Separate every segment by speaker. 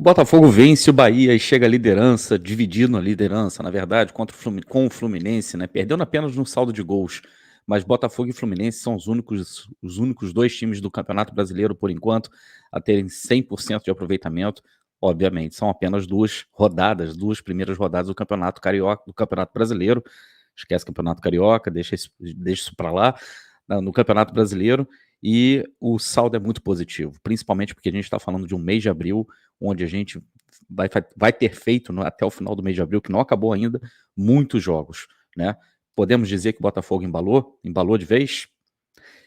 Speaker 1: Botafogo vence o Bahia e chega à liderança, dividindo a liderança, na verdade, com o Fluminense, né? Perdendo apenas no saldo de gols. Mas Botafogo e Fluminense são os únicos dois times do Campeonato Brasileiro, por enquanto, a terem 100% de aproveitamento. Obviamente, são apenas duas primeiras rodadas do Campeonato Carioca, do Campeonato Brasileiro. Esquece o Campeonato Carioca, deixa isso para lá. No Campeonato Brasileiro. E o saldo é muito positivo, principalmente porque a gente está falando de um mês de abril, onde a gente vai ter feito até o final do mês de abril, que não acabou ainda, muitos jogos, né? Podemos dizer que o Botafogo embalou de vez?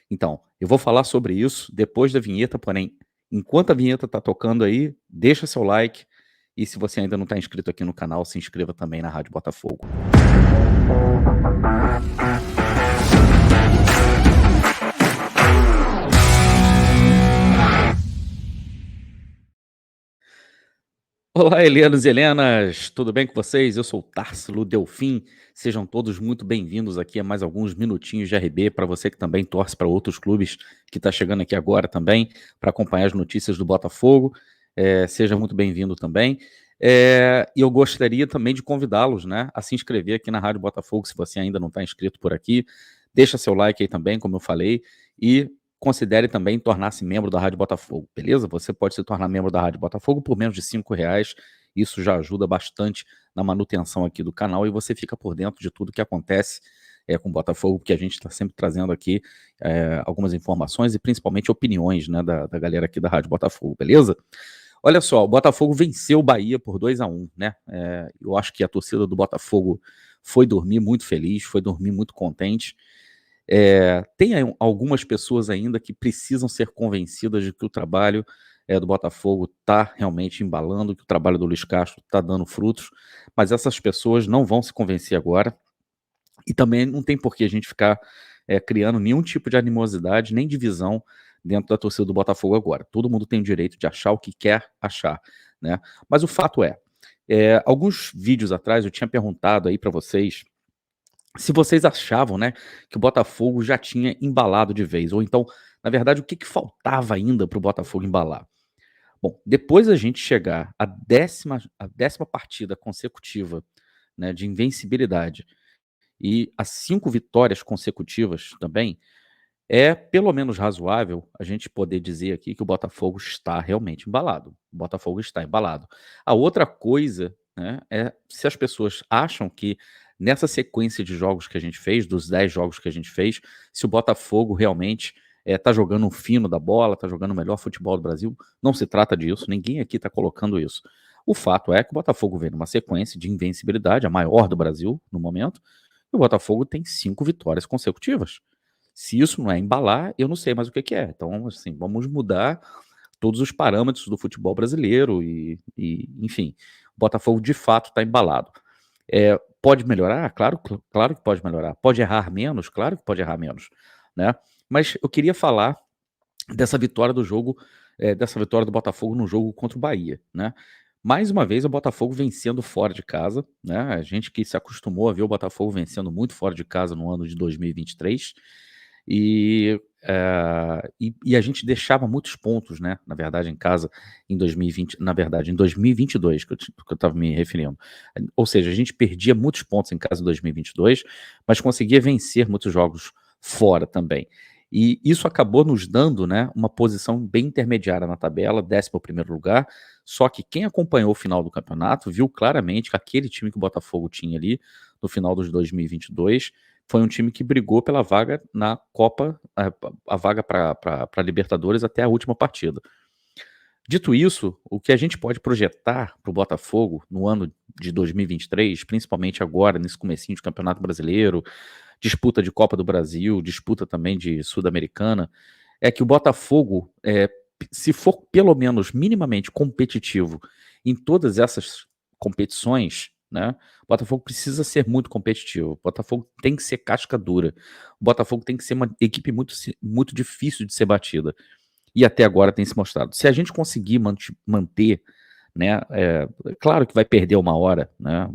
Speaker 1: Então, eu vou falar sobre isso depois da vinheta, porém, enquanto a vinheta está tocando aí, deixa seu like e se você ainda não está inscrito aqui no canal, se inscreva também na Rádio Botafogo. Olá, Helenos e Helenas, tudo bem com vocês? Eu sou o Tarsilo Delfim, sejam todos muito bem-vindos aqui a mais alguns minutinhos de RB, para você que também torce para outros clubes, que está chegando aqui agora também, para acompanhar as notícias do Botafogo, seja muito bem-vindo também. E eu gostaria também de convidá-los, né, a se inscrever aqui na Rádio Botafogo, se você ainda não está inscrito por aqui, deixa seu like aí também, como eu falei, e considere também tornar-se membro da Rádio Botafogo, beleza? Você pode se tornar membro da Rádio Botafogo por menos de R$ 5. Isso já ajuda bastante na manutenção aqui do canal e você fica por dentro de tudo que acontece com o Botafogo, porque a gente está sempre trazendo aqui algumas informações e principalmente opiniões, né, da galera aqui da Rádio Botafogo, beleza? Olha só, o Botafogo venceu o Bahia por 2-1, né? Eu acho que a torcida do Botafogo foi dormir muito feliz, foi dormir muito contente. Tem algumas pessoas ainda que precisam ser convencidas de que o trabalho do Botafogo está realmente embalando, que o trabalho do Luiz Castro está dando frutos, mas essas pessoas não vão se convencer agora, e também não tem por que a gente ficar criando nenhum tipo de animosidade, nem divisão dentro da torcida do Botafogo agora. Todo mundo tem o direito de achar o que quer achar, né? Mas o fato alguns vídeos atrás eu tinha perguntado aí para vocês se vocês achavam, né, que o Botafogo já tinha embalado de vez, ou então, na verdade, o que faltava ainda para o Botafogo embalar? Bom, depois da gente chegar à décima partida consecutiva, né, de invencibilidade e as 5 vitórias consecutivas também, é pelo menos razoável a gente poder dizer aqui que o Botafogo está realmente embalado. O Botafogo está embalado. A outra coisa, né, é se as pessoas acham que nessa sequência de jogos que a gente fez, dos 10 jogos que a gente fez, se o Botafogo realmente está jogando um fino da bola, está jogando o melhor futebol do Brasil. Não se trata disso, ninguém aqui está colocando isso. O fato é que o Botafogo vem numa sequência de invencibilidade, a maior do Brasil no momento, e o Botafogo tem 5 vitórias consecutivas. Se isso não é embalar, eu não sei mais o que é. Então, assim, vamos mudar todos os parâmetros do futebol brasileiro enfim, o Botafogo de fato está embalado. Pode melhorar? Claro que pode melhorar. Pode errar menos? Claro que pode errar menos, né? Mas eu queria falar dessa vitória dessa vitória do Botafogo no jogo contra o Bahia, né? Mais uma vez o Botafogo vencendo fora de casa, né? A gente que se acostumou a ver o Botafogo vencendo muito fora de casa no ano de 2023 e a gente deixava muitos pontos, né, na verdade, em casa em 2020, na verdade, em 2022, que eu estava me referindo. Ou seja, a gente perdia muitos pontos em casa em 2022, mas conseguia vencer muitos jogos fora também. E isso acabou nos dando, né, uma posição bem intermediária na tabela, 11º lugar, só que quem acompanhou o final do campeonato viu claramente que aquele time que o Botafogo tinha ali no final dos 2022 foi um time que brigou pela vaga na Copa, a vaga para Libertadores até a última partida. Dito isso, o que a gente pode projetar para o Botafogo no ano de 2023, principalmente agora, nesse comecinho de Campeonato Brasileiro, disputa de Copa do Brasil, disputa também de Sul-Americana, é que o Botafogo, se for pelo menos minimamente competitivo em todas essas competições, né, o Botafogo precisa ser muito competitivo. O Botafogo tem que ser casca dura. O Botafogo tem que ser uma equipe muito difícil de ser batida. E até agora tem se mostrado. Se a gente conseguir manter, né, claro que vai perder uma hora, né,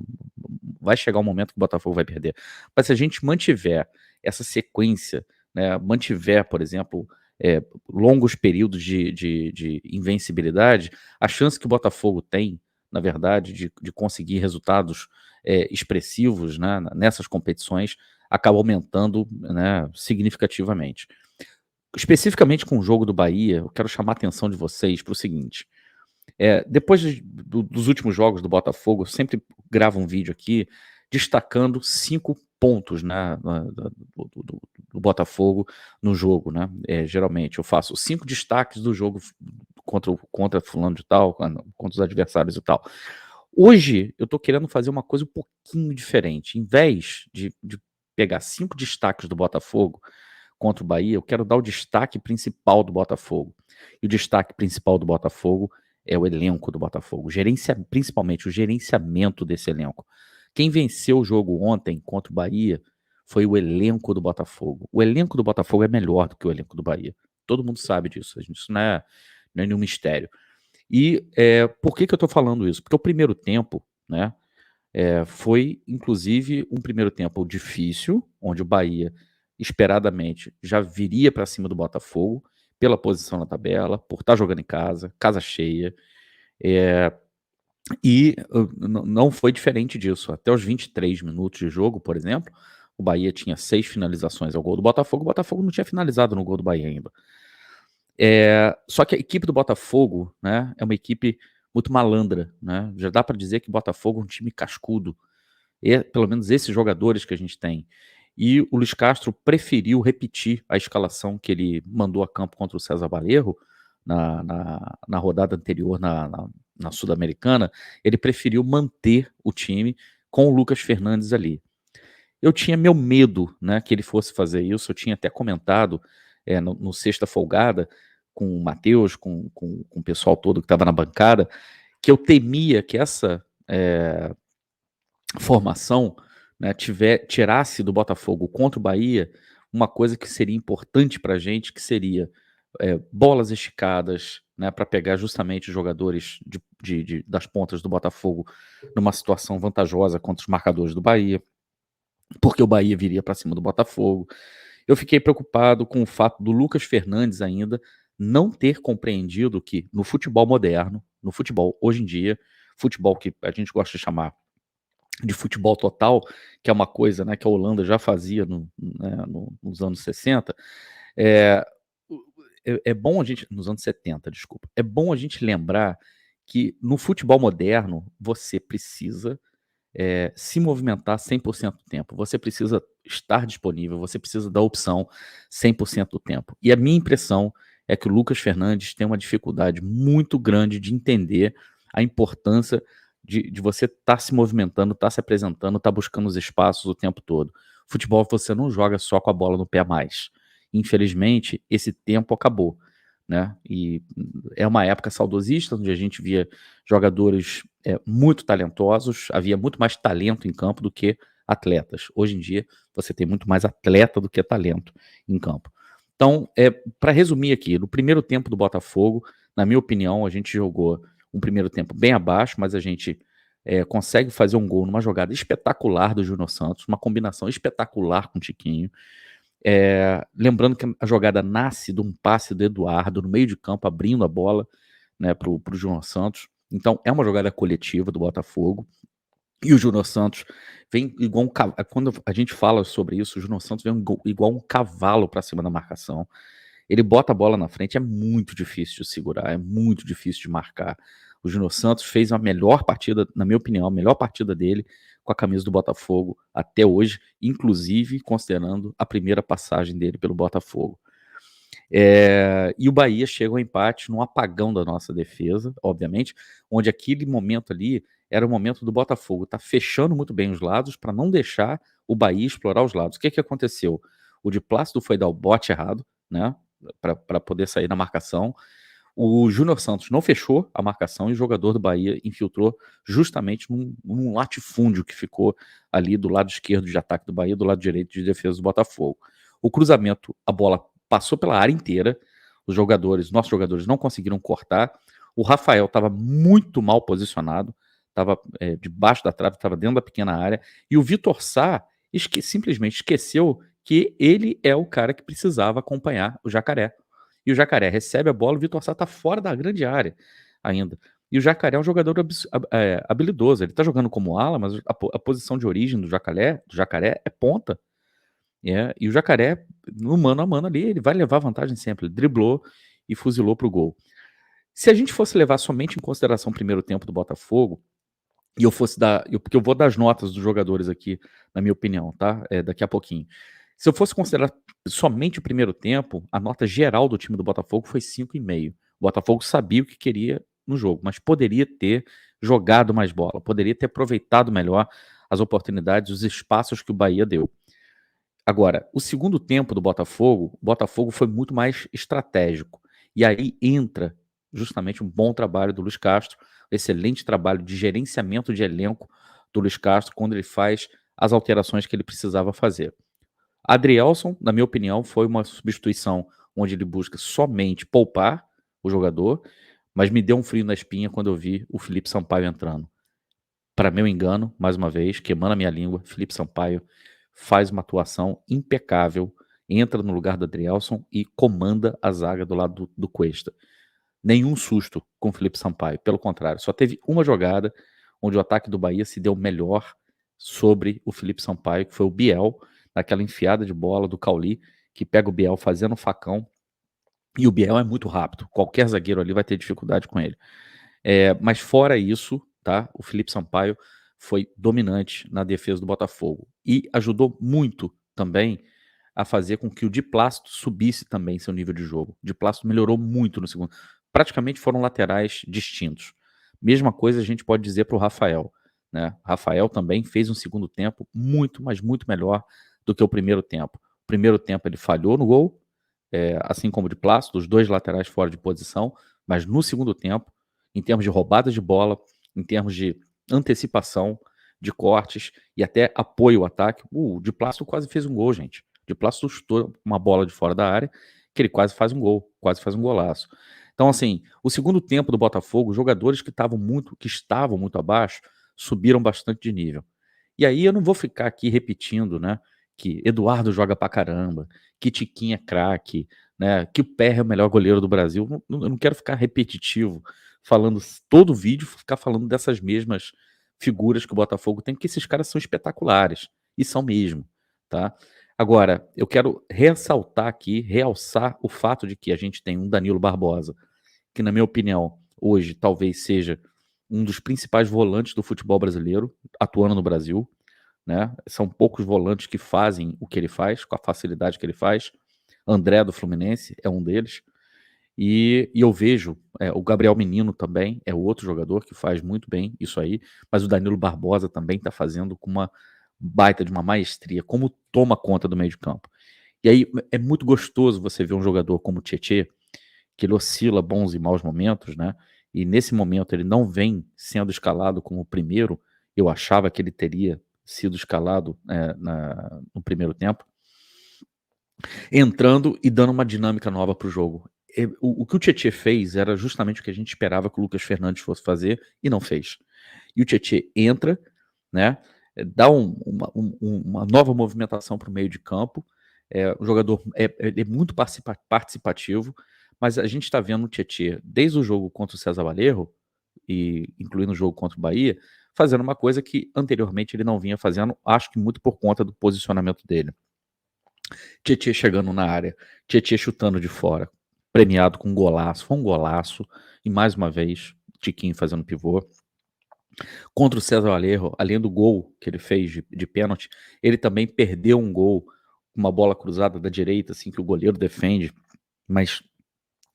Speaker 1: vai chegar um momento que o Botafogo vai perder. Mas se a gente mantiver essa sequência, né, mantiver, por exemplo, eh, longos períodos de invencibilidade, a chance que o Botafogo tem, na verdade, de conseguir resultados, expressivos, né, nessas competições, acaba aumentando, né, significativamente. Especificamente com o jogo do Bahia, eu quero chamar a atenção de vocês para o seguinte: depois dos últimos jogos do Botafogo, eu sempre gravo um vídeo aqui destacando 5 pontos, né, do Botafogo no jogo, né. Geralmente eu faço 5 destaques do jogo contra fulano de tal, contra os adversários e tal. Hoje eu tô querendo fazer uma coisa um pouquinho diferente. Em vez de pegar 5 destaques do Botafogo contra o Bahia, eu quero dar o destaque principal do Botafogo. E o destaque principal do Botafogo é o elenco do Botafogo, principalmente o gerenciamento desse elenco. Quem venceu o jogo ontem contra o Bahia foi o elenco do Botafogo. O elenco do Botafogo é melhor do que o elenco do Bahia. Todo mundo sabe disso, isso não é nenhum mistério. E, por que que eu tô falando isso? Porque o primeiro tempo, né, foi inclusive um primeiro tempo difícil, onde o Bahia, esperadamente, já viria para cima do Botafogo, pela posição na tabela, por estar jogando em casa, casa cheia, eh, e não foi diferente disso. Até os 23 minutos de jogo, por exemplo, o Bahia tinha 6 finalizações ao gol do Botafogo, o Botafogo não tinha finalizado no gol do Bahia ainda. Só que a equipe do Botafogo, né, é uma equipe muito malandra, né, já dá para dizer que o Botafogo é um time cascudo, pelo menos esses jogadores que a gente tem. E o Luiz Castro preferiu repetir a escalação que ele mandou a campo contra o César Valerro na rodada anterior na Sul-Americana, ele preferiu manter o time com o Lucas Fernandes ali. Eu tinha meu medo, né, que ele fosse fazer isso, eu tinha até comentado, no Sexta Folgada, com o Matheus, com o pessoal todo que estava na bancada, que eu temia que essa, formação, né, tirasse do Botafogo contra o Bahia uma coisa que seria importante para a gente, que seria, bolas esticadas, né, para pegar justamente os jogadores das pontas do Botafogo numa situação vantajosa contra os marcadores do Bahia, porque o Bahia viria para cima do Botafogo. Eu fiquei preocupado com o fato do Lucas Fernandes ainda não ter compreendido que no futebol moderno, no futebol hoje em dia, futebol que a gente gosta de chamar de futebol total, que é uma coisa, né, que a Holanda já fazia nos anos 60, é, é bom a gente, nos anos 70, desculpa, é bom a gente lembrar que no futebol moderno você precisa se movimentar 100% do tempo. Você precisa estar disponível, você precisa da opção 100% do tempo. E a minha impressão é que o Lucas Fernandes tem uma dificuldade muito grande de entender a importância de você estar se movimentando, estar se apresentando, estar buscando os espaços o tempo todo. Futebol você não joga só com a bola no pé mais. Infelizmente, esse tempo acabou, né? E é uma época saudosista, onde a gente via jogadores muito talentosos, havia muito mais talento em campo do que atletas. Hoje em dia, você tem muito mais atleta do que talento em campo. Então, para resumir aqui, no primeiro tempo do Botafogo, na minha opinião, a gente jogou um primeiro tempo bem abaixo, mas a gente consegue fazer um gol numa jogada espetacular do Júnior Santos, uma combinação espetacular com o Tiquinho. Lembrando que a jogada nasce de um passe do Eduardo no meio de campo, abrindo a bola, né, para o Júnior Santos. Então é uma jogada coletiva do Botafogo. E o Júnior Santos vem igual um cavalo. Quando a gente fala sobre isso, o Júnior Santos vem igual um cavalo para cima da marcação. Ele bota a bola na frente, é muito difícil de segurar, é muito difícil de marcar. O Júnior Santos fez a melhor partida, na minha opinião, a melhor partida dele com a camisa do Botafogo até hoje, inclusive considerando a primeira passagem dele pelo Botafogo. E o Bahia chega ao empate num apagão da nossa defesa, obviamente, onde aquele momento ali era o momento do Botafogo tá fechando muito bem os lados para não deixar o Bahia explorar os lados. O que que aconteceu? O de Plácido foi dar o bote errado, né, para poder sair na marcação. O Júnior Santos não fechou a marcação e o jogador do Bahia infiltrou justamente num latifúndio que ficou ali do lado esquerdo de ataque do Bahia, do lado direito de defesa do Botafogo. O cruzamento, a bola passou pela área inteira, nossos jogadores não conseguiram cortar. O Rafael estava muito mal posicionado, estava debaixo da trave, estava dentro da pequena área. E o Vitor Sá simplesmente esqueceu que ele é o cara que precisava acompanhar o Jacaré. E o Jacaré recebe a bola, o Vitor Sá tá fora da grande área ainda. E o Jacaré é um jogador habilidoso. Ele tá jogando como ala, mas a posição de origem do Jacaré é ponta. E o Jacaré, no mano a mano ali, ele vai levar vantagem sempre. Ele driblou e fuzilou pro gol. Se a gente fosse levar somente em consideração o primeiro tempo do Botafogo, e eu fosse porque eu vou dar as notas dos jogadores aqui, na minha opinião, tá? Daqui a pouquinho. Se eu fosse considerar somente o primeiro tempo, a nota geral do time do Botafogo foi 5,5. O Botafogo sabia o que queria no jogo, mas poderia ter jogado mais bola, poderia ter aproveitado melhor as oportunidades, os espaços que o Bahia deu. Agora, o segundo tempo do Botafogo, o Botafogo foi muito mais estratégico. E aí entra justamente um bom trabalho do Luiz Castro, excelente trabalho de gerenciamento de elenco do Luiz Castro, quando ele faz as alterações que ele precisava fazer. Adrielson, na minha opinião, foi uma substituição onde ele busca somente poupar o jogador, mas me deu um frio na espinha quando eu vi o Felipe Sampaio entrando. Para meu engano, mais uma vez, queimando a minha língua, Felipe Sampaio faz uma atuação impecável, entra no lugar do Adrielson e comanda a zaga do lado do Cuesta. Nenhum susto com o Felipe Sampaio, pelo contrário, só teve uma jogada onde o ataque do Bahia se deu melhor sobre o Felipe Sampaio, que foi o Biel, naquela enfiada de bola do Cauli, que pega o Biel fazendo facão, e o Biel é muito rápido, qualquer zagueiro ali vai ter dificuldade com ele. Mas fora isso, tá? O Felipe Sampaio foi dominante na defesa do Botafogo e ajudou muito também a fazer com que o Di Plácido subisse também seu nível de jogo. O Di Plácido melhorou muito no segundo. Praticamente foram laterais distintos. Mesma coisa a gente pode dizer para o Rafael, né? Rafael também fez um segundo tempo muito, mas muito melhor do que o primeiro tempo. O primeiro tempo ele falhou no gol, assim como o Di Plácido, os dois laterais fora de posição, mas no segundo tempo, em termos de roubada de bola, em termos de antecipação, de cortes e até apoio ao ataque, o Di Plácido quase fez um gol, gente. O Di Plácido chutou uma bola de fora da área, que ele quase faz um gol, quase faz um golaço. Então, assim, o segundo tempo do Botafogo, os jogadores que estavam muito abaixo, subiram bastante de nível. E aí eu não vou ficar aqui repetindo, né, que Eduardo joga pra caramba, que Tiquinho é craque, né, que o Perry é o melhor goleiro do Brasil. Eu não quero ficar repetitivo, falando todo vídeo, ficar falando dessas mesmas figuras que o Botafogo tem, porque esses caras são espetaculares, e são mesmo, tá? Agora, eu quero ressaltar aqui, realçar o fato de que a gente tem um Danilo Barbosa, que na minha opinião, hoje talvez seja um dos principais volantes do futebol brasileiro, atuando no Brasil, né? São poucos volantes que fazem o que ele faz, com a facilidade que ele faz. André do Fluminense é um deles. E eu vejo, o Gabriel Menino também é outro jogador que faz muito bem isso aí, mas o Danilo Barbosa também está fazendo com uma baita de uma maestria, como toma conta do meio de campo. E aí é muito gostoso você ver um jogador como o Tietê, que ele oscila bons e maus momentos, né? E nesse momento ele não vem sendo escalado como o primeiro. Eu achava que ele teria sido escalado no primeiro tempo, entrando e dando uma dinâmica nova para o jogo. O que o Tietê fez era justamente o que a gente esperava que o Lucas Fernandes fosse fazer e não fez. E o Tietê entra, né? Dá uma nova movimentação para o meio de campo. O jogador é muito participativo, mas a gente está vendo o Tietê, desde o jogo contra o César Valerro, e incluindo o jogo contra o Bahia, fazendo uma coisa que anteriormente ele não vinha fazendo, acho que muito por conta do posicionamento dele. Tietê chegando na área, Tietê chutando de fora, premiado com um golaço, foi um golaço, e mais uma vez, Tiquinho fazendo pivô. Contra o César Valerro, além do gol que ele fez de pênalti, ele também perdeu um gol, uma bola cruzada da direita, assim, que o goleiro defende, mas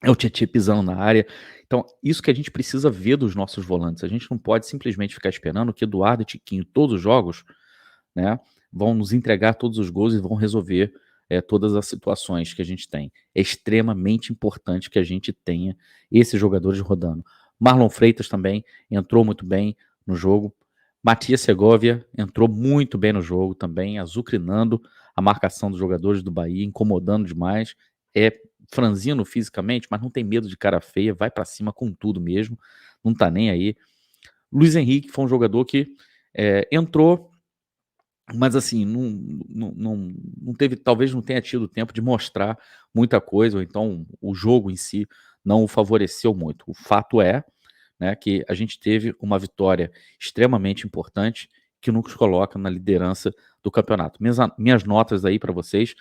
Speaker 1: é o Tietê pisando na área. Então, isso que a gente precisa ver dos nossos volantes. A gente não pode simplesmente ficar esperando que Eduardo e Tiquinho, todos os jogos, né, vão nos entregar todos os gols e vão resolver todas as situações que a gente tem. É extremamente importante que a gente tenha esses jogadores rodando. Marlon Freitas também entrou muito bem no jogo. Matias Segovia entrou muito bem no jogo também, azucrinando a marcação dos jogadores do Bahia, incomodando demais. É franzino fisicamente, mas não tem medo de cara feia, vai para cima com tudo mesmo, não tá nem aí. Luiz Henrique foi um jogador que entrou Mas assim, não teve, talvez não tenha tido tempo de mostrar muita coisa, ou então o jogo em si não o favoreceu muito. O fato é, né, que a gente teve uma vitória extremamente importante que nos coloca na liderança do campeonato. Minhas notas aí para vocês: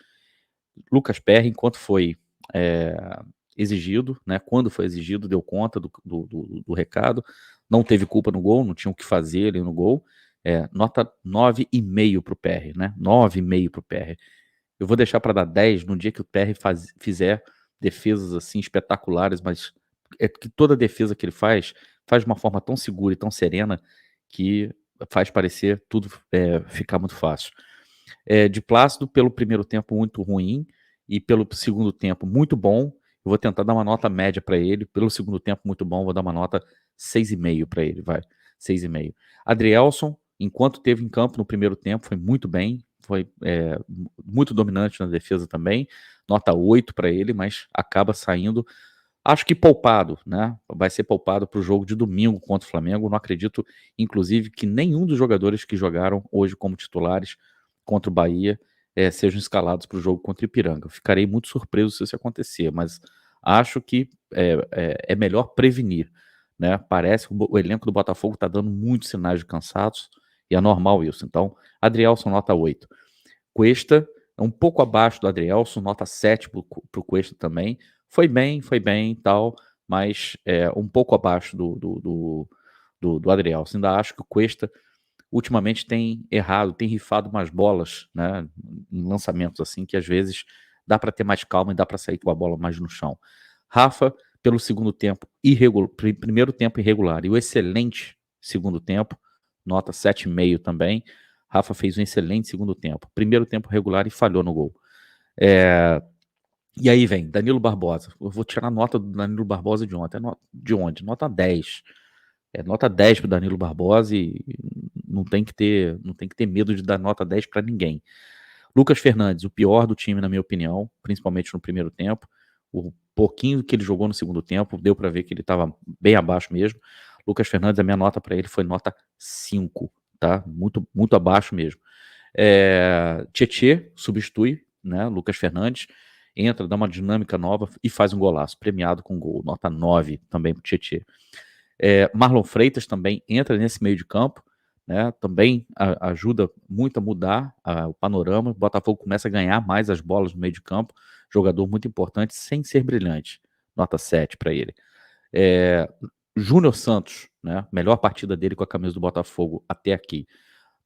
Speaker 1: Lucas Perry, enquanto foi eh, exigido, né, quando foi exigido, deu conta do recado, não teve culpa no gol, não tinha o que fazer ali no gol. Nota 9,5 para o Perry, né? 9,5 para o Perry. Eu vou deixar para dar 10 no dia que o Perry fizer defesas assim espetaculares, mas é que toda defesa que ele faz de uma forma tão segura e tão serena que faz parecer tudo ficar muito fácil. De Plácido, pelo primeiro tempo muito ruim e pelo segundo tempo muito bom, eu vou tentar dar uma nota média para ele. Pelo segundo tempo muito bom, vou dar uma nota 6,5 para ele, vai, 6,5. Adrielson, enquanto teve em campo no primeiro tempo, foi muito bem, foi muito dominante na defesa também, nota 8 para ele, mas acaba saindo, acho que poupado, né? Vai ser poupado para o jogo de domingo contra o Flamengo. Não acredito, inclusive, que nenhum dos jogadores que jogaram hoje como titulares contra o Bahia sejam escalados para o jogo contra o Ipiranga. Eu ficarei muito surpreso se isso acontecer, mas acho que é melhor prevenir, né? Parece que o elenco do Botafogo está dando muitos sinais de cansaço e é normal isso. Então, Adrielson, nota 8. Cuesta é um pouco abaixo do Adrielson, nota 7 para o Cuesta também. Foi bem e tal, mas um pouco abaixo do Adrielson. Ainda acho que o Cuesta ultimamente tem errado, tem rifado umas bolas, né, em lançamentos assim, que às vezes dá para ter mais calma e dá para sair com a bola mais no chão. Rafa, pelo segundo tempo, primeiro tempo irregular e o excelente segundo tempo, nota 7,5 também. Rafa fez um excelente segundo tempo. Primeiro tempo regular e falhou no gol. E aí vem Danilo Barbosa. Eu vou tirar a nota do Danilo Barbosa de ontem. De onde? Nota 10. Nota 10 para Danilo Barbosa e não tem que ter medo de dar nota 10 para ninguém. Lucas Fernandes, o pior do time, na minha opinião, principalmente no primeiro tempo. O pouquinho que ele jogou no segundo tempo, deu para ver que ele estava bem abaixo mesmo. Lucas Fernandes, a minha nota para ele foi nota 5, tá? Muito, muito abaixo mesmo. Tietê substitui, né? Lucas Fernandes entra, dá uma dinâmica nova e faz um golaço, premiado com gol, nota 9 também para o Tietê. Marlon Freitas também entra nesse meio de campo, né? Também ajuda muito a mudar o panorama. O Botafogo começa a ganhar mais as bolas no meio de campo. Jogador muito importante, sem ser brilhante. Nota 7 para ele. Júnior Santos, né? Melhor partida dele com a camisa do Botafogo até aqui.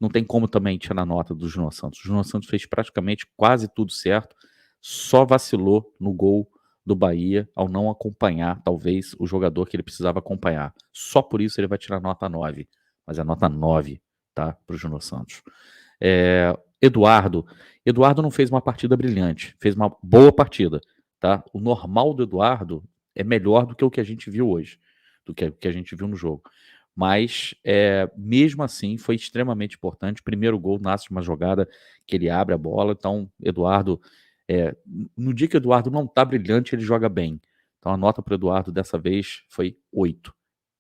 Speaker 1: Não tem como também tirar nota do Júnior Santos. O Júnior Santos fez praticamente quase tudo certo, só vacilou no gol do Bahia ao não acompanhar, talvez, o jogador que ele precisava acompanhar. Só por isso ele vai tirar nota 9, mas é nota 9, tá? Para o Júnior Santos. Eduardo. Eduardo não fez uma partida brilhante, fez uma boa partida, tá? O normal do Eduardo é melhor do que o que a gente viu hoje, do que o que a gente viu no jogo. Mas, mesmo assim, foi extremamente importante. O primeiro gol nasce de uma jogada que ele abre a bola. Então, Eduardo, no dia que o Eduardo não está brilhante, ele joga bem. Então, a nota para o Eduardo dessa vez foi 8.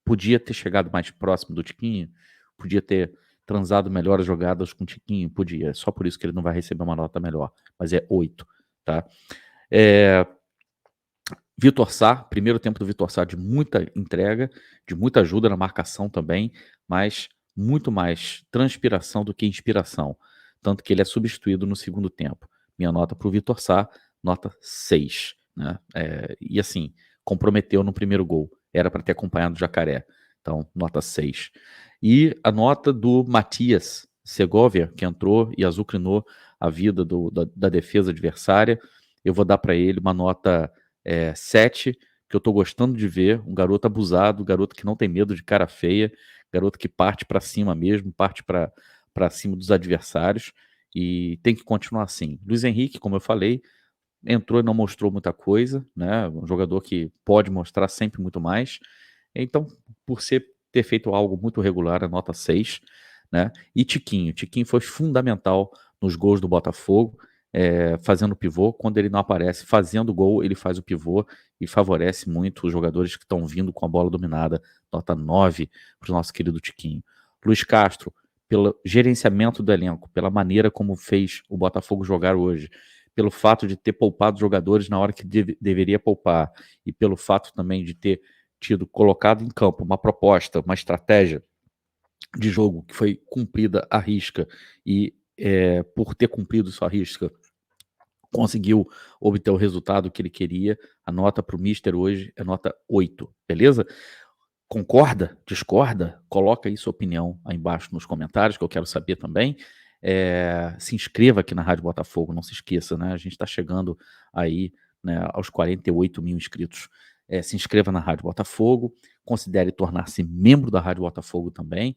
Speaker 1: Podia ter chegado mais próximo do Tiquinho, podia ter transado melhor as jogadas com o Tiquinho, podia. É só por isso que ele não vai receber uma nota melhor. Mas é 8, tá? Vitor Sá, primeiro tempo do Vitor Sá de muita entrega, de muita ajuda na marcação também, mas muito mais transpiração do que inspiração. Tanto que ele é substituído no segundo tempo. Minha nota para o Vitor Sá, nota 6. Né? E assim, comprometeu no primeiro gol. Era para ter acompanhado o Jacaré. Então, nota 6. E a nota do Matias Segovia, que entrou e azucrinou a vida da defesa adversária. Eu vou dar para ele uma nota 7, que eu tô gostando de ver, um garoto abusado, um garoto que não tem medo de cara feia, garoto que parte para cima mesmo, parte para cima dos adversários e tem que continuar assim. Luiz Henrique, como eu falei, entrou e não mostrou muita coisa, né? Um jogador que pode mostrar sempre muito mais. Então, por ter feito algo muito regular, a nota 6, né? E Tiquinho foi fundamental nos gols do Botafogo, fazendo pivô. Quando ele não aparece fazendo gol, ele faz o pivô e favorece muito os jogadores que estão vindo com a bola dominada. Nota 9 para o nosso querido Tiquinho. Luiz Castro, pelo gerenciamento do elenco, pela maneira como fez o Botafogo jogar hoje, pelo fato de ter poupado jogadores na hora que deveria poupar, e pelo fato também de ter tido colocado em campo uma proposta, uma estratégia de jogo que foi cumprida à risca e, por ter cumprido sua risca, conseguiu obter o resultado que ele queria. A nota para o mister hoje é nota 8, beleza? Concorda? Discorda? Coloca aí sua opinião aí embaixo nos comentários, que eu quero saber também. Se inscreva aqui na Rádio Botafogo, não se esqueça, né? A gente está chegando aí, né, aos 48 mil inscritos. Se inscreva na Rádio Botafogo, considere tornar-se membro da Rádio Botafogo também,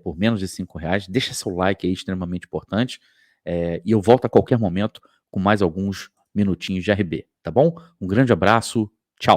Speaker 1: por menos de R$ 5. Deixa seu like aí, extremamente importante. E eu volto a qualquer momento com mais alguns minutinhos de RB, tá bom? Um grande abraço